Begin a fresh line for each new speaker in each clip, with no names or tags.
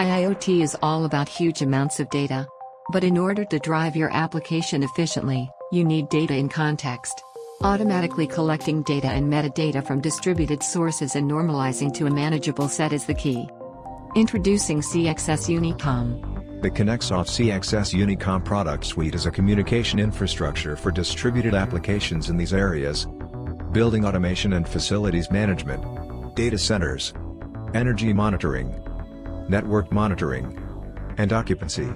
IoT is all about huge amounts of data. But in order to drive your application efficiently, you need data in context. Automatically collecting data and metadata from distributed sources and normalizing to a manageable set is the key. Introducing CXS UniCOM.
The ConneXSoft CXS UniCOM product suite is a communication infrastructure for distributed applications in these areas: building automation and facilities management, data centers, energy monitoring, network monitoring, and occupancy.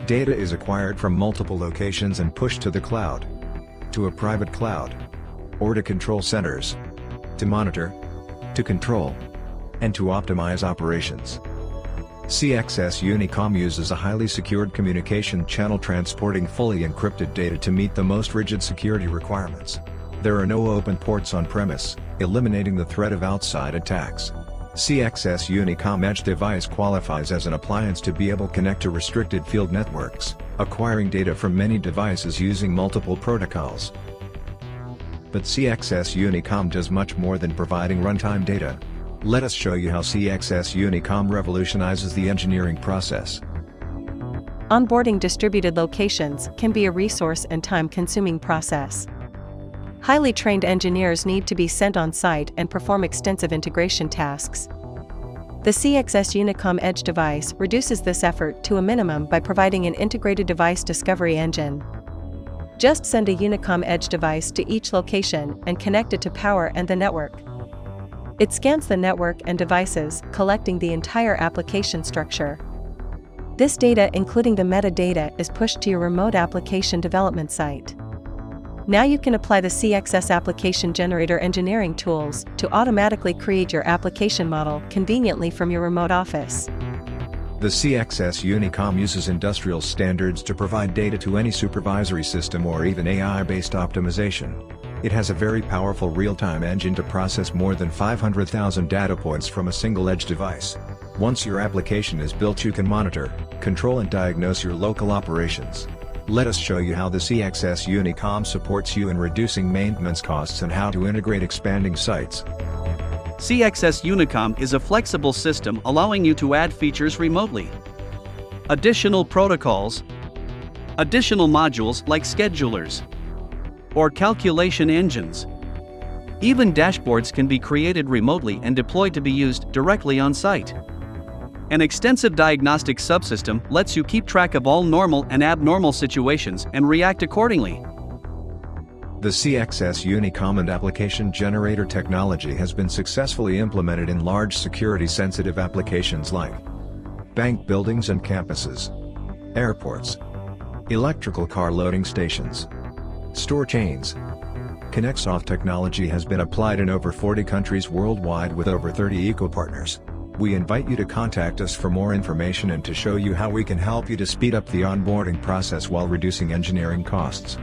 Data is acquired from multiple locations and pushed to the cloud, to a private cloud, or to control centers, to monitor, to control, and to optimize operations. CXS UniCOM uses a highly secured communication channel transporting fully encrypted data to meet the most rigid security requirements. There are no open ports on-premise, eliminating the threat of outside attacks. CXS UniCOM Edge device qualifies as an appliance to be able to connect to restricted field networks, acquiring data from many devices using multiple protocols. But CXS UniCOM does much more than providing runtime data. Let us show you how CXS UniCOM revolutionizes the engineering process.
Onboarding distributed locations can be a resource and time-consuming process. Highly trained engineers need to be sent on site and perform extensive integration tasks. The CXS UniCOM Edge device reduces this effort to a minimum by providing an integrated device discovery engine. Just send a UniCOM Edge device to each location and connect it to power and the network. It scans the network and devices, collecting the entire application structure. This data, including the metadata, is pushed to your remote application development site. Now you can apply the CXS Application Generator engineering tools to automatically create your application model conveniently from your remote office.
The CXS UniCOM uses industrial standards to provide data to any supervisory system or even AI-based optimization. It has a very powerful real-time engine to process more than 500,000 data points from a single edge device. Once your application is built, you can monitor, control and diagnose your local operations. Let us show you how the CXS UniCOM supports you in reducing maintenance costs and how to integrate expanding sites.
CXS UniCOM is a flexible system allowing you to add features remotely. Additional protocols, additional modules like schedulers, or calculation engines. Even dashboards can be created remotely and deployed to be used directly on site. An extensive diagnostic subsystem lets you keep track of all normal and abnormal situations and react accordingly.
The CXS UniCOM and Application Generator technology has been successfully implemented in large security-sensitive applications like bank buildings and campuses, airports, electrical car loading stations, store chains. ConneXSoft technology has been applied in over 40 countries worldwide with over 30 eco-partners. We invite you to contact us for more information and to show you how we can help you to speed up the onboarding process while reducing engineering costs.